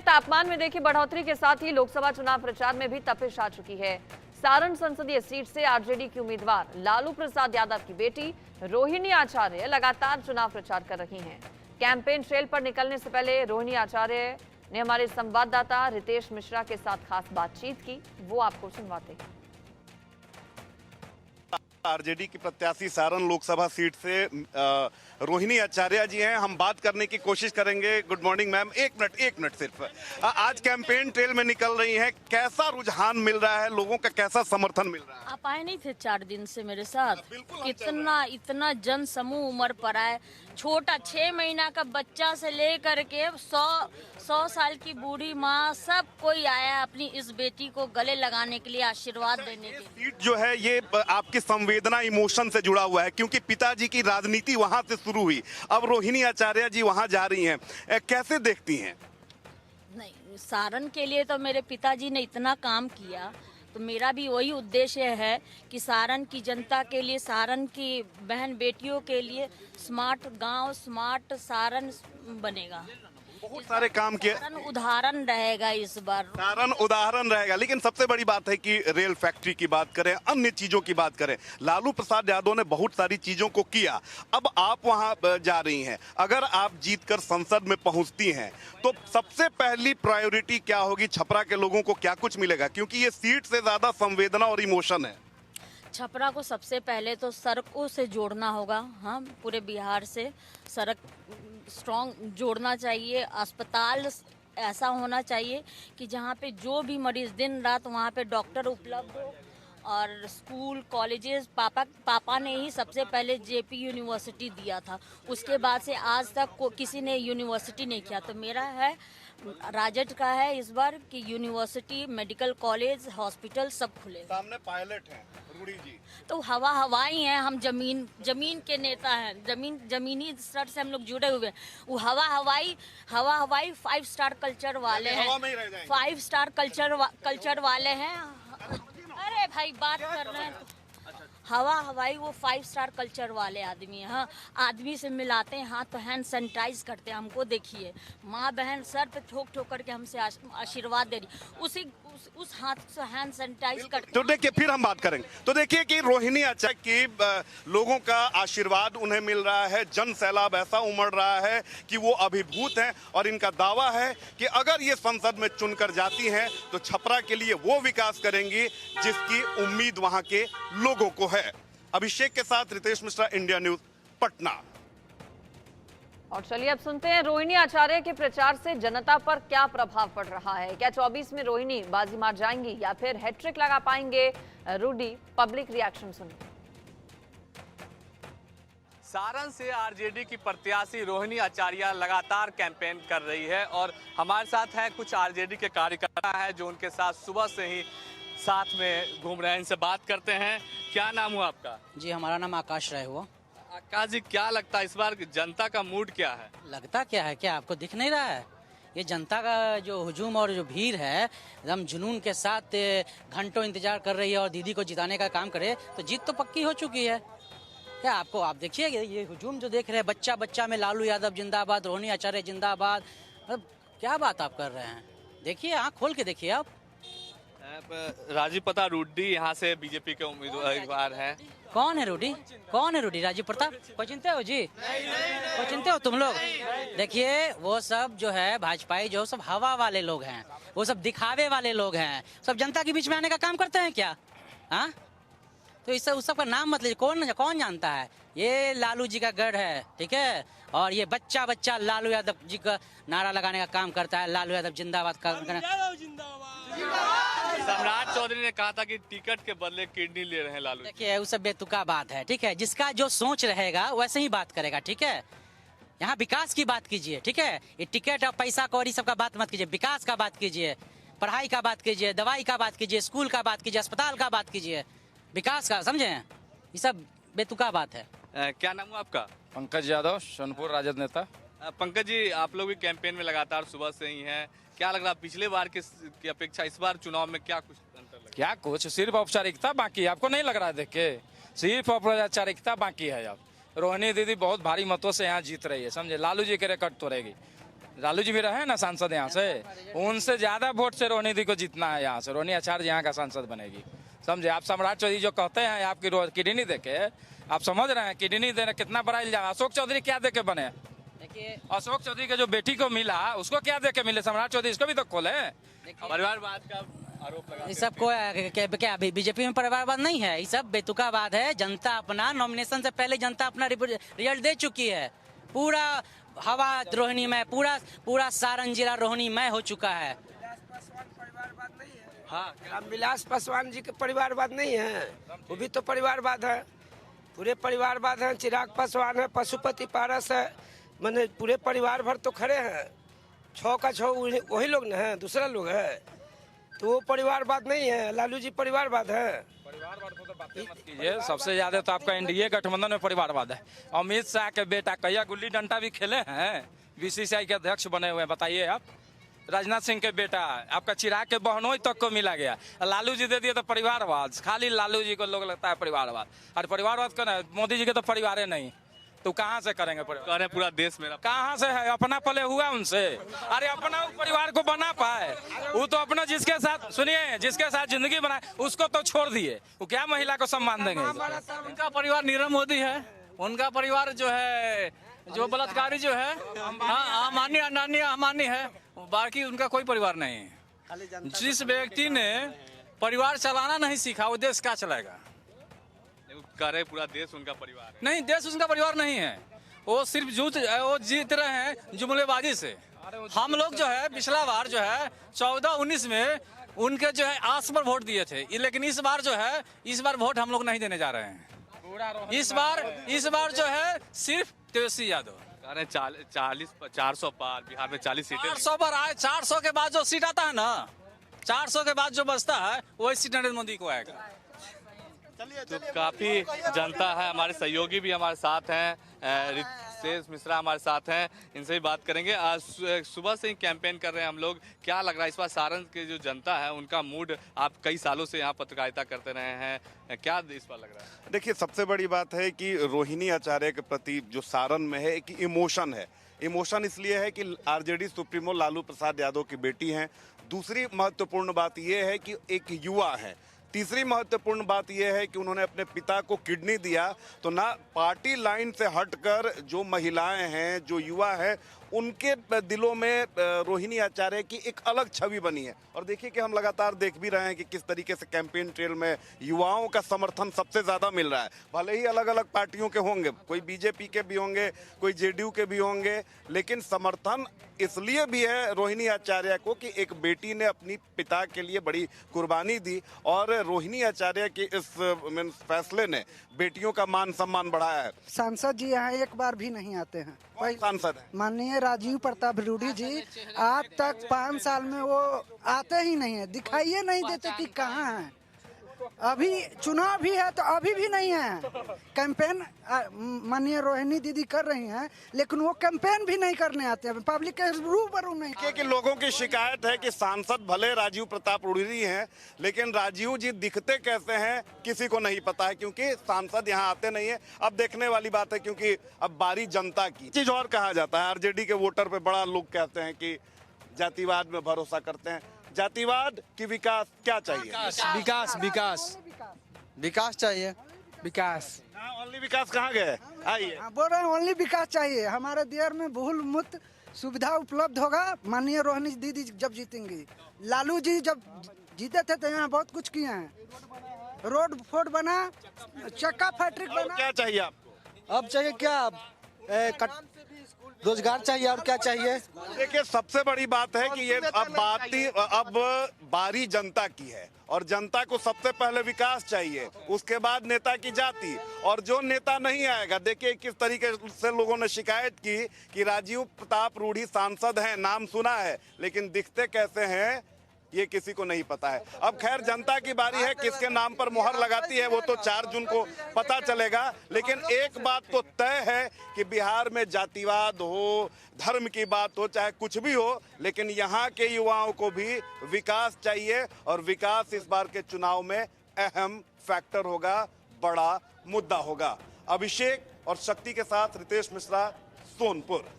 तापमान में देखिए बढ़ोतरी के साथ ही लोकसभा चुनाव प्रचार में भी तपिश आ चुकी है। सारण संसदीय सीट से आरजेडी की उम्मीदवार लालू प्रसाद यादव की बेटी रोहिणी आचार्य लगातार चुनाव प्रचार कर रही हैं। कैंपेन ट्रेल पर निकलने से पहले रोहिणी आचार्य ने हमारे संवाददाता रितेश मिश्रा के साथ खास बातचीत की, वो आपको सुनवाते हैं। आरजेडी की प्रत्याशी सारण लोकसभा सीट से रोहिणी आचार्य जी हैं, हम बात करने की कोशिश करेंगे। Good morning ma'am. एक मिनट सिर्फ। आज कैंपेन ट्रेल में निकल रही हैं, कैसा रुझान मिल रहा है, लोगों का कैसा समर्थन मिल रहा है? आप आए नहीं थे 4 दिन से मेरे साथ? बिल्कुल इतना जन समूह उम्र पर आए, छोटा 6 महीना का बच्चा से लेकर के 100 साल की बूढ़ी माँ, सब कोई आया अपनी इस बेटी को गले लगाने के लिए, आशीर्वाद देने के लिए। सीट जो है ये आपकी संवेदना इमोशन से जुड़ा हुआ है, क्योंकि पिताजी की राजनीति वहां से शुरू हुई, अब रोहिणी आचार्य जी वहां जा रही हैं, कैसे देखती हैं? नहीं, सारण के लिए तो मेरे पिताजी ने इतना काम किया, तो मेरा भी वही उद्देश्य है कि सारण की जनता के लिए, सारण की बहन बेटियों के लिए स्मार्ट गांव, स्मार्ट सारण बनेगा। बहुत सारे काम किए, सारण उदाहरण रहेगा इस बार। सारण उदाहरण रहेगा। लेकिन सबसे बड़ी बात है कि रेल फैक्ट्री की बात करें, अन्य चीजों की बात करें, लालू प्रसाद यादव ने बहुत सारी चीजों को किया। अब आप वहां जा रही हैं, अगर आप जीतकर संसद में पहुंचती हैं तो सबसे पहली प्रायोरिटी क्या होगी? छपरा के लोगों को क्या कुछ मिलेगा? क्योंकि ये सीट से ज्यादा संवेदना और इमोशन है। छपरा को सबसे पहले तो सड़कों से जोड़ना होगा। हाँ, पूरे बिहार से सड़क स्ट्रॉन्ग जोड़ना चाहिए। अस्पताल ऐसा होना चाहिए कि जहाँ पे जो भी मरीज दिन रात वहाँ पे डॉक्टर उपलब्ध हो, और स्कूल कॉलेजेस, पापा ने ही सबसे पहले जेपी यूनिवर्सिटी दिया था, उसके बाद से आज तक किसी ने यूनिवर्सिटी नहीं किया। तो मेरा है, राजद का है इस बार कि यूनिवर्सिटी, मेडिकल कॉलेज, हॉस्पिटल सब खुले। सामने पायलट हैं रूडी जी, तो हवाई हैं, हम जमीन के नेता हैं, जमीनी स्तर से हम लोग जुड़े हुए हैं। वो हवा हवाई 5 स्टार कल्चर वाले हैं, 5 स्टार कल्चर वाले हैं। अरे भाई बात कर रहे हैं, हवाई वो 5 स्टार कल्चर वाले आदमी हैं। हाँ, आदमी से मिलाते हैं, हाथ तो हैंड सैनिटाइज करते हैं। हमको देखिए, माँ बहन सर पे ठोक करके हमसे आशीर्वाद दे रही, उस हाथ से हैंड सैनिटाइज करते। तो देखिए, फिर हम बात करेंगे। तो देखिए कि रोहिणी आचार्य की लोगों का आशीर्वाद उन्हें मिल रहा है, जन सैलाब ऐसा उमड़ रहा है कि वो अभिभूत हैं, और इनका दावा है कि अगर ये संसद में चुनकर जाती हैं तो छपरा के लिए वो विकास करेंगी जिसकी उम्मीद वहां के लोगों को है। अभिषेक के साथ रितेश मिश्रा, इंडिया न्यूज, पटना। और चलिए अब सुनते हैं रोहिणी आचार्य के प्रचार से जनता पर क्या प्रभाव पड़ रहा है। क्या 24 में रोहिणी बाजी मार जाएंगी या फिर हैट्रिक लगा पाएंगे रूडी? पब्लिक रिएक्शन सुनिए। सारण से आरजेडी की प्रत्याशी रोहिणी आचार्य लगातार कैंपेन कर रही है, और हमारे साथ हैं कुछ आरजेडी के कार्यकर्ता हैं जो उनके साथ सुबह से ही साथ में घूम रहे हैं। इनसे बात करते हैं। क्या नाम हुआ आपका? जी, हमारा नाम आकाश राय हुआ। आकाश जी, क्या लगता है इस बार जनता का मूड क्या है? लगता क्या है, क्या आपको दिख नहीं रहा है? ये जनता का जो हुजूम और जो भीड़ है, एकदम जुनून के साथ घंटों इंतजार कर रही है, और दीदी को जिताने का काम करे तो जीत तो पक्की हो चुकी है। क्या आपको, आप देखिए ये हुजूम जो देख रहे हैं, बच्चा बच्चा में लालू यादव जिंदाबाद, रोहिणी आचार्य जिंदाबाद। अब क्या बात आप कर रहे हैं? देखिए, आँख खोल के देखिए आप। राजीव प्रताप रूडी यहाँ से बीजेपी के उम्मीदवार हैं। कौन है रूडी? कौन है रूडी? राजीव प्रताप को चिंते हो जी? को चिंते हो तुम लोग? देखिए, वो सब जो है भाजपाई, जो सब हवा वाले लोग हैं, वो सब दिखावे वाले लोग हैं, सब जनता के बीच में आने का काम करते हैं क्या? हाँ, तो इस सब का नाम मत लीजिए। कौन जानता है? ये लालू जी का गढ़ है, ठीक है, और ये बच्चा बच्चा लालू यादव जी का नारा लगाने का काम करता है। लालू यादव जिंदाबाद सम्राट चौधरी ने कहा था कि टिकट के बदले किडनी ले रहे हैं लालू। देखिए, वो सब बेतुका बात है, ठीक है। जिसका जो सोच रहेगा वैसे ही बात करेगा, ठीक है। यहाँ विकास की बात कीजिए, ठीक है। ये टिकट और पैसा कौड़ी सब का बात मत कीजिए, विकास का बात कीजिए, पढ़ाई का बात कीजिए, दवाई का बात कीजिए, स्कूल का बात कीजिए, अस्पताल का बात कीजिए, विकास का, समझे? ये सब बेतुका बात है। क्या नाम हुआ आपका? पंकज यादव, सोनपुर राजद नेता। पंकज जी, आप लोग भी कैंपेन में लगातार सुबह से ही हैं, क्या लग रहा पिछले बार की अपेक्षा इस बार चुनाव में क्या कुछ अंतर लगा? क्या कुछ, सिर्फ औपचारिकता बाकी है। आपको नहीं लग रहा है देख के? सिर्फ औपचारिकता बाकी है। अब रोहिणी दीदी बहुत भारी मतों से यहाँ जीत रही है, समझे। लालू जी के रिकॉर्ड तोड़ेगी, लालू जी भी रहे ना सांसद यहाँ से, उनसे ज्यादा वोट से रोहिणी दी को जीतना है यहाँ से। रोहिणी आचार्य यहाँ का सांसद बनेगी, समझे आप। सम्राट चौधरी जो कहते हैं आपकी किडनी देके, आप समझ रहे हैं किडनी देने कितना बड़ा इल्जाम। अशोक चौधरी क्या देके बने? देखिए अशोक चौधरी के जो बेटी को मिला उसको क्या देके मिले? सम्राट चौधरी इसको भी तो खोले। परिवारवाद का आरोप लगा ये सब को क्या बीजेपी में परिवारवाद नहीं है, ये सब बेतुकावाद है। जनता अपना नॉमिनेशन से पहले जनता अपना रिजल्ट दे चुकी है। पूरा हवा रोहिणी में, पूरा सारण जिला रोहिणी में हो चुका है। हाँ, रामविलास पासवान जी के परिवारवाद नहीं है, वो भी तो परिवारवाद है। पूरे परिवारवाद है। चिराग पासवान है, पशुपति पारस है, मैंने पूरे परिवार भर तो खड़े हैं। 6 का 6 वही लोग न है, दूसरा लोग है, तो वो परिवारवाद नहीं है। लालू जी परिवारवाद है। परिवारवाद को तो बातें मत कीजिए। सबसे ज्यादा तो आपका एनडीए गठबंधन में परिवारवाद है। अमित शाह के बेटा कहिया गुल्ली डंडा भी खेले हैं, बीसीसीआई के अध्यक्ष बने हुए हैं, बताइए आप। राजनाथ सिंह के बेटा आपका चिराग के बहनों तक को मिला गया। लालू जी दे दिए तो परिवारवाद। खाली लालू जी को लोग लगता है परिवारवाद, और परिवारवाद का ना, मोदी जी के तो परिवार है नहीं, तो कहाँ से करेंगे परिवार? कह रहे पूरा देश मेरा। कहाँ से है? अपना पले हुआ उनसे? अरे अपना परिवार को बना पाए, वो तो अपना जिसके साथ, सुनिए, जिसके साथ जिंदगी बनाए उसको तो छोड़ दिए, वो क्या महिला को सम्मान देंगे? उनका परिवार नीरव मोदी है, उनका परिवार जो है, जो बलात्कारी जो है, हाँ, अमान्य अनान्य अमान्य है, बाकी उनका कोई परिवार नहीं है। जिस व्यक्ति ने परिवार चलाना नहीं सीखा वो देश क्या चलाएगा? कह रहे पूरा देश उनका परिवार है। नहीं, देश उनका परिवार नहीं है। वो सिर्फ वो जीत रहे हैं जुमलेबाजी से। हम लोग जो है पिछला बार जो है 14-19 में उनके जो है आस पर वोट दिए थे, लेकिन इस बार वोट हम लोग नहीं देने जा रहे हैं। इस बार जो है सिर्फ तेजस्वी यादव। कह रहे 400 पार, बिहार में 40 सीटें। 400 पर आए, 400 के बाद जो सीट आता है ना, 400 के बाद जो बचता है वही सीट नरेंद्र मोदी को आएगा। तो काफी जनता है, हमारे सहयोगी भी हमारे साथ हैं, रितेश मिश्रा हमारे साथ हैं, इनसे भी बात करेंगे। आज सुबह से ही कैंपेन कर रहे हैं हम लोग। क्या लग रहा है इस बार सारण की जो जनता है उनका मूड? आप कई सालों से यहाँ पत्रकारिता करते रहे हैं, क्या इस बार लग रहा है? देखिए, सबसे बड़ी बात है कि रोहिणी आचार्य के प्रति जो सारण में है एक इमोशन है। इमोशन इसलिए है कि आरजेडी सुप्रीमो लालू प्रसाद यादव की बेटी हैं। दूसरी महत्वपूर्ण बात यह है कि एक युवा है। तीसरी महत्वपूर्ण बात यह है कि उन्होंने अपने पिता को किडनी दिया, तो ना पार्टी लाइन से हटकर जो महिलाएं हैं, जो युवा है, उनके दिलों में रोहिणी आचार्य की एक अलग छवि बनी है। और देखिए कि हम लगातार देख भी रहे हैं कि किस तरीके से कैंपेन ट्रेल में युवाओं का समर्थन सबसे ज़्यादा मिल रहा है। भले ही अलग अलग पार्टियों के होंगे, कोई बीजेपी के भी होंगे, कोई जेडीयू के भी होंगे, लेकिन समर्थन इसलिए भी है रोहिणी आचार्य को कि एक बेटी ने अपनी पिता के लिए बड़ी कुर्बानी दी, और रोहिणी आचार्य के इस फैसले ने बेटियों का मान सम्मान बढ़ाया है। सांसद जी यहाँ एक बार भी नहीं आते हैं। कौन सांसद है? माननीय राजीव प्रताप रूडी जी आज तक 5 साल में वो आते ही नहीं है, दिखाइए नहीं देते कि कहाँ हैं। अभी चुनाव भी है तो अभी भी नहीं है। कैंपेन माननीय रोहिणी दीदी कर रही हैं, लेकिन वो कैंपेन भी नहीं करने आते हैं, पब्लिक के रूबरू नहीं। कि लोगों की शिकायत है कि सांसद भले राजीव प्रताप रूडी हैं, लेकिन राजीव जी दिखते कैसे हैं किसी को नहीं पता है, क्योंकि सांसद यहाँ आते नहीं है। अब देखने वाली बात है, क्योंकि अब बारी जनता की। चीज और कहा जाता है, आरजेडी के वोटर पे बड़ा लोग कहते हैं कि जातिवाद में भरोसा करते हैं। जातिवाद की विकास क्या चाहिए? विकास चाहिए। विकास ओनली विकास कहाँ गए? आइए। बोल रहे हैं ओनली विकास चाहिए। हमारे देर में भूल मुक्त सुविधा उपलब्ध होगा माननीय रोहिणी दीदी जब जीतेंगी। लालू जी जब जीते थे तो यहाँ बहुत कुछ किए हैं, रोड फोड बना, चक्का फैक्ट्री बना। क्या चाहिए आपको? अब चाहिए क्या? रोजगार चाहिए, और क्या चाहिए? देखिए, सबसे बड़ी बात है कि ये अब बारी जनता की है, और जनता को सबसे पहले विकास चाहिए, उसके बाद नेता की जाति। और जो नेता नहीं आएगा, देखिए किस तरीके से लोगों ने शिकायत की कि राजीव प्रताप रूडी सांसद हैं, नाम सुना है, लेकिन दिखते कैसे हैं ये किसी को नहीं पता है। अब खैर जनता की बारी है, किसके नाम पर मुहर लगाती है वो तो 4 जून को पता चलेगा। लेकिन एक बात तो तय है कि बिहार में जातिवाद हो, धर्म की बात हो, चाहे कुछ भी हो, लेकिन यहाँ के युवाओं को भी विकास चाहिए, और विकास इस बार के चुनाव में अहम फैक्टर होगा, बड़ा मुद्दा होगा। अभिषेक और शक्ति के साथ रितेश मिश्रा, सोनपुर।